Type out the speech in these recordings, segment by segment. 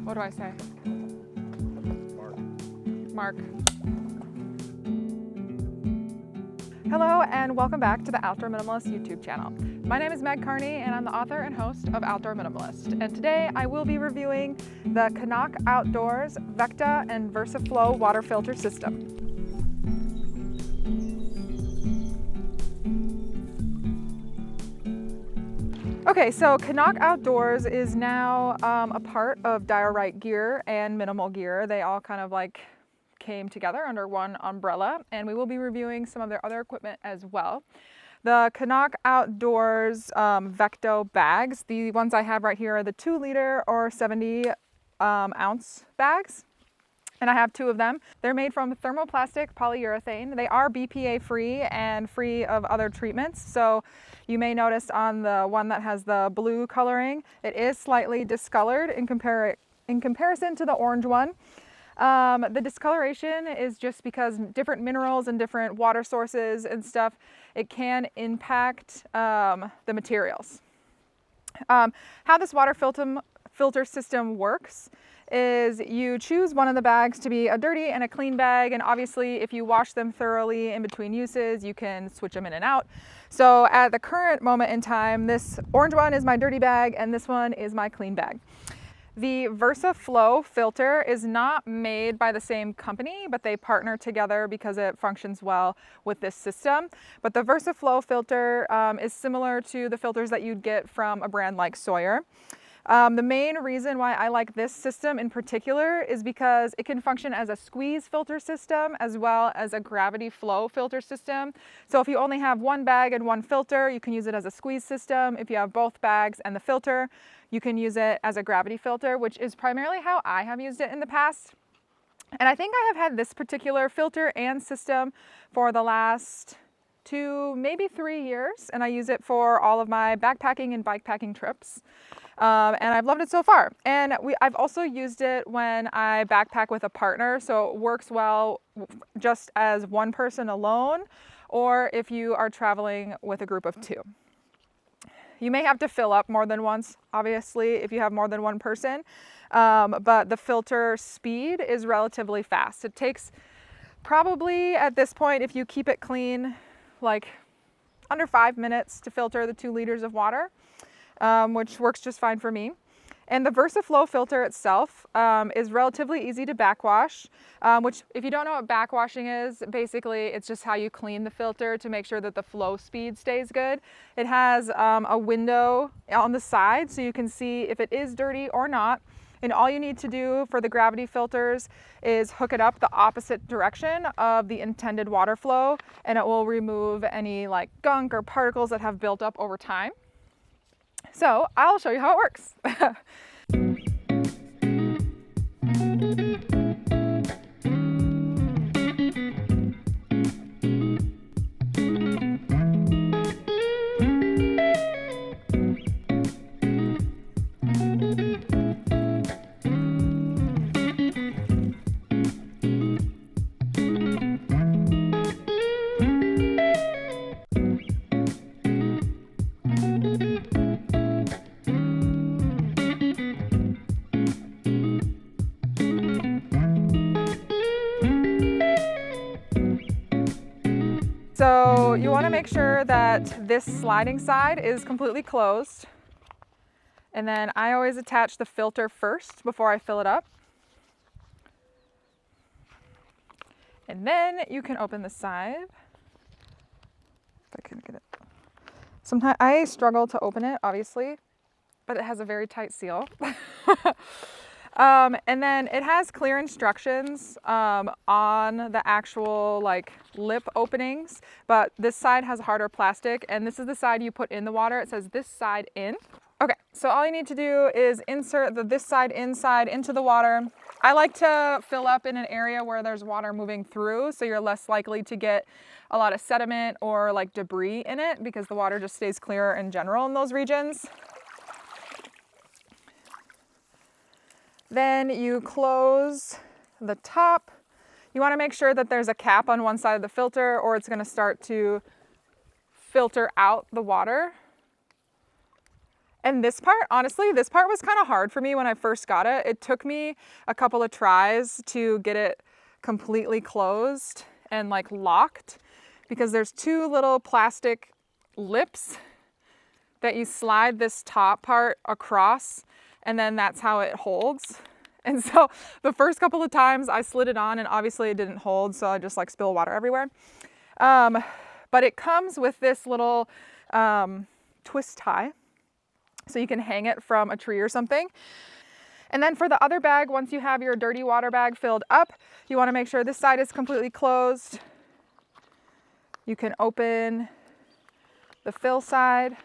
What do I say? Mark. Mark. Hello and welcome back to the Outdoor Minimalist YouTube channel. My name is Meg Carney and I'm the author and host of Outdoor Minimalist. And today I will be reviewing the CNOC Outdoors Vecto and VersaFlow water filter system. Okay, so CNOC Outdoors is now a part of Diorite Gear and Minimal Gear. They all kind of like came together under one umbrella, and we will be reviewing some of their other equipment as well. The CNOC Outdoors Vecto bags, the ones I have right here are the 2 liter or 70 ounce bags. And I have 2 of them. They're made from thermoplastic polyurethane. They are BPA free and free of other treatments. So you may notice on the one that has the blue coloring, it is slightly discolored in comparison to the orange one. The discoloration is just because different minerals and different water sources and stuff, it can impact the materials. How this water filter system works is you choose one of the bags to be a dirty and a clean bag, and obviously if you wash them thoroughly in between uses you can switch them in and out. So at the current moment in time, this orange one is my dirty bag and this one is my clean bag. The VersaFlow filter is not made by the same company, but they partner together because it functions well with this system. But the VersaFlow filter is similar to the filters that you'd get from a brand like Sawyer. The main reason why I like this system in particular is because it can function as a squeeze filter system as well as a gravity flow filter system. So if you only have one bag and one filter, you can use it as a squeeze system. If you have both bags and the filter, you can use it as a gravity filter, which is primarily how I have used it in the past. And I think I have had this particular filter and system for the last 2, maybe 3 years, and I use it for all of my backpacking and bikepacking trips. And I've loved it so far. And I've also used it when I backpack with a partner, so it works well just as one person alone, or if you are traveling with a group of 2. You may have to fill up more than once, obviously, if you have more than one person, but the filter speed is relatively fast. It takes probably, at this point, if you keep it clean, like under 5 minutes to filter the 2 liters of water. Which works just fine for me. And the VersaFlow filter itself is relatively easy to backwash, which if you don't know what backwashing is, basically it's just how you clean the filter to make sure that the flow speed stays good. It has a window on the side so you can see if it is dirty or not. And all you need to do for the gravity filters is hook it up the opposite direction of the intended water flow, and it will remove any like gunk or particles that have built up over time. So I'll show you how it works. So you want to make sure that this sliding side is completely closed. And then I always attach the filter first before I fill it up. And then you can open the side. If I can get it. Sometimes I struggle to open it, obviously, but it has a very tight seal. And then it has clear instructions on the actual like lip openings, but this side has harder plastic, and this is the side you put in the water. It says this side in. Okay, so all you need to do is insert this side inside into the water. I like to fill up in an area where there's water moving through, so you're less likely to get a lot of sediment or like debris in it because the water just stays clearer in general in those regions. Then you close the top. You want to make sure that there's a cap on one side of the filter or it's going to start to filter out the water. And this part, honestly, this part was kind of hard for me when I first got it. It took me a couple of tries to get it completely closed and like locked, because there's two little plastic lips that you slide this top part across, and then that's how it holds. And so the first couple of times I slid it on and obviously it didn't hold, so I just like spill water everywhere. But it comes with this little twist tie, so you can hang it from a tree or something. And then for the other bag, once you have your dirty water bag filled up, you want to make sure this side is completely closed. You can open the fill side.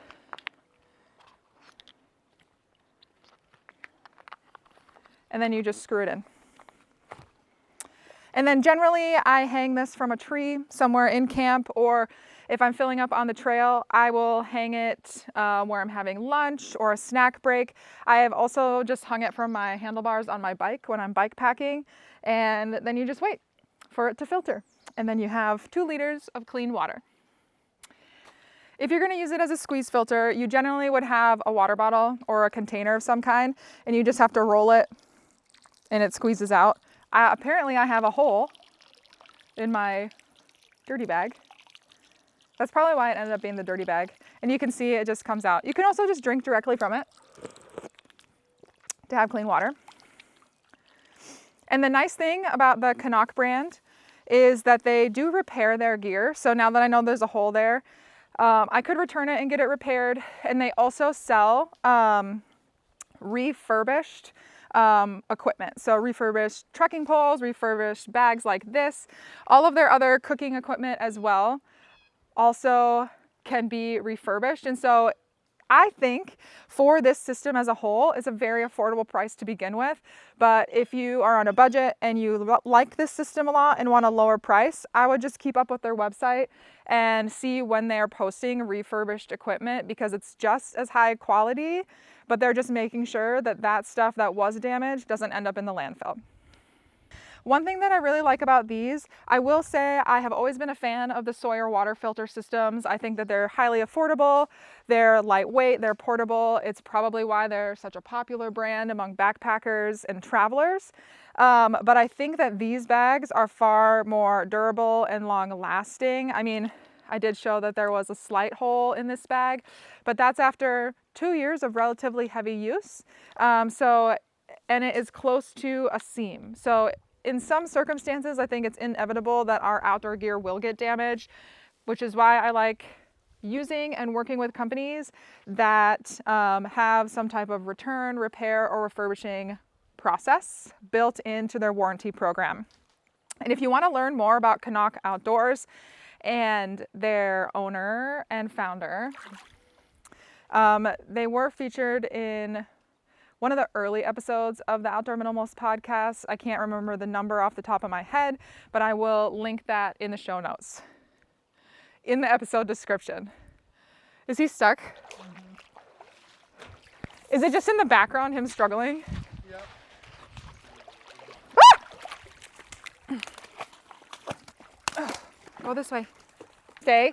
And then you just screw it in. And then generally I hang this from a tree somewhere in camp, or if I'm filling up on the trail, I will hang it where I'm having lunch or a snack break. I have also just hung it from my handlebars on my bike when I'm bike packing, and then you just wait for it to filter. And then you have 2 liters of clean water. If you're going to use it as a squeeze filter, you generally would have a water bottle or a container of some kind, and you just have to roll it and it squeezes out. Apparently I have a hole in my dirty bag. That's probably why it ended up being the dirty bag. And you can see it just comes out. You can also just drink directly from it to have clean water. And the nice thing about the CNOC brand is that they do repair their gear. So now that I know there's a hole there, I could return it and get it repaired. And they also sell refurbished equipment. So refurbished trekking poles, refurbished bags like this, all of their other cooking equipment as well also can be refurbished. And so I think for this system as a whole, it's a very affordable price to begin with. But if you are on a budget and you like this system a lot and want a lower price, I would just keep up with their website and see when they're posting refurbished equipment, because it's just as high quality, but they're just making sure that that stuff that was damaged doesn't end up in the landfill. One thing that I really like about these, I will say I have always been a fan of the Sawyer water filter systems. I think that they're highly affordable, they're lightweight, they're portable. It's probably why they're such a popular brand among backpackers and travelers. But I think that these bags are far more durable and long lasting. I mean, I did show that there was a slight hole in this bag, but that's after 2 years of relatively heavy use. And it is close to a seam. So in some circumstances, I think it's inevitable that our outdoor gear will get damaged, which is why I like using and working with companies that have some type of return, repair, or refurbishing process built into their warranty program. And if you want to learn more about CNOC Outdoors and their owner and founder, they were featured in one of the early episodes of the Outdoor Minimalist podcast. I can't remember the number off the top of my head, but I will link that in the show notes, in the episode description. Is he stuck? Mm-hmm. Is it just in the background, him struggling? Yep. Ah! Go this way. Stay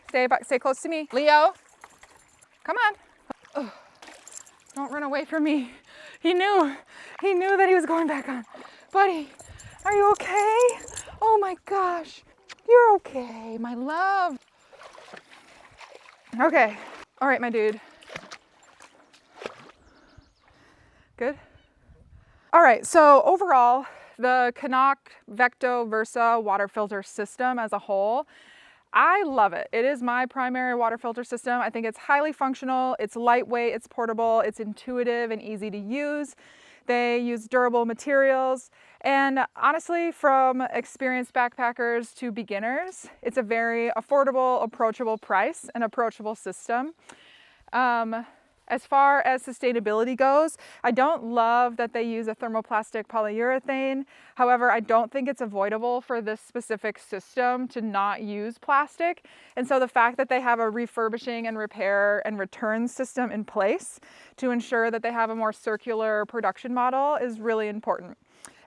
close to me. Leo, come on. Ugh. Don't run away from me. He knew that he was going back on. Buddy, are you okay? Oh my gosh, you're okay, my love. Okay, all right, my dude. Good? All right, so overall, the CNOC Vecto Versa water filter system as a whole, I love it. It is my primary water filter system. I think it's highly functional, it's lightweight, it's portable, it's intuitive and easy to use. They use durable materials, and honestly, from experienced backpackers to beginners, it's a very affordable, approachable price and approachable system. As far as sustainability goes, I don't love that they use a thermoplastic polyurethane. However, I don't think it's avoidable for this specific system to not use plastic. And so the fact that they have a refurbishing and repair and return system in place to ensure that they have a more circular production model is really important.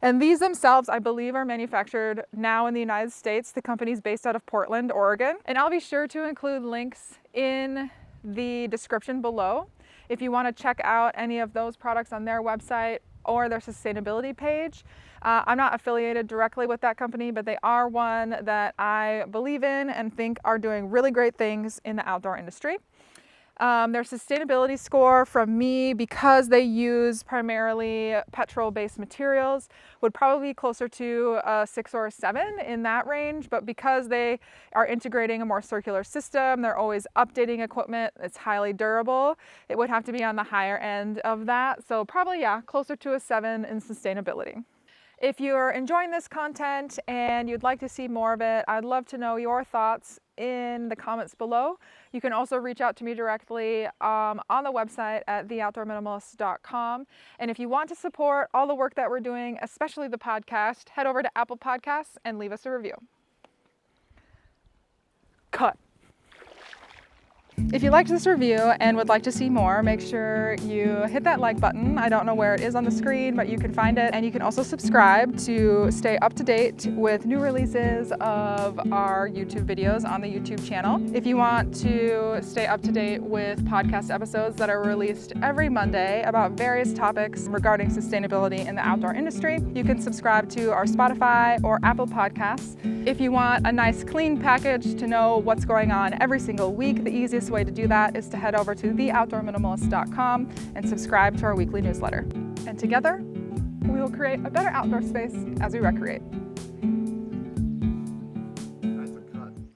And these themselves, I believe, are manufactured now in the United States. The company's based out of Portland, Oregon. And I'll be sure to include links in the description below If you want to check out any of those products on their website or their sustainability page, I'm not affiliated directly with that company, but they are one that I believe in and think are doing really great things in the outdoor industry. Their sustainability score from me, because they use primarily petrol-based materials, would probably be closer to a 6 or a 7 in that range. But because they are integrating a more circular system, they're always updating equipment, it's highly durable, it would have to be on the higher end of that. So probably, yeah, closer to a 7 in sustainability. If you're enjoying this content and you'd like to see more of it, I'd love to know your thoughts in the comments below. You can also reach out to me directly on the website at theoutdoorminimalist.com. And if you want to support all the work that we're doing, especially the podcast, head over to Apple Podcasts and leave us a review. Cut. If you liked this review and would like to see more, make sure you hit that like button. I don't know where it is on the screen, but you can find it. And you can also subscribe to stay up to date with new releases of our YouTube videos on the YouTube channel. If you want to stay up to date with podcast episodes that are released every Monday about various topics regarding sustainability in the outdoor industry, you can subscribe to our Spotify or Apple Podcasts. If you want a nice clean package to know what's going on every single week, the easiest way to do that is to head over to theoutdoorminimalist.com and subscribe to our weekly newsletter. And together, we will create a better outdoor space as we recreate.